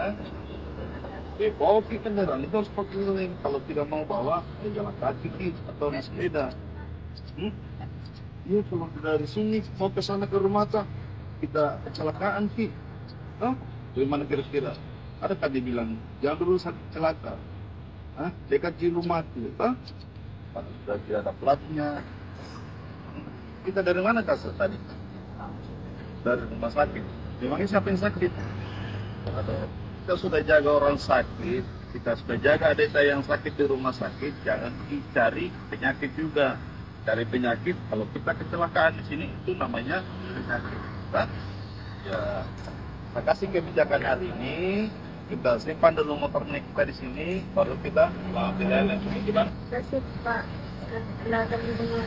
Hah? Bawa ke kendaraan itu harus pakai rem. Kalau tidak mau bawa, ya jalan kaki Ki, atau naik sepeda. Hmm? Iya, kalau dari sini mau ke sana ke rumah tak, kita kecelakaan Ki. Hah? Bagaimana kira-kira? Ada tadi bilang, jangan dulu sakit celaka. Hah? Dekat di rumah tuh. Hah? Kalau sudah tidak ada platnya. Kita dari mana kasar tadi? Dari rumah sakit. Memangnya siapa yang sakit? Aduh, kita sudah jaga orang sakit, kita sudah jaga adik saya yang sakit di rumah sakit, jangan dicari penyakit juga. Cari penyakit, kalau kita kecelakaan di sini itu namanya penyakit. Kan? Ya, terima kasih kebijakan hari ini. Kita simpan dulu motornya kita di sini, baru kita ambil lain-lain. Gimana? Terima kasih Pak. Sudah akan mendengar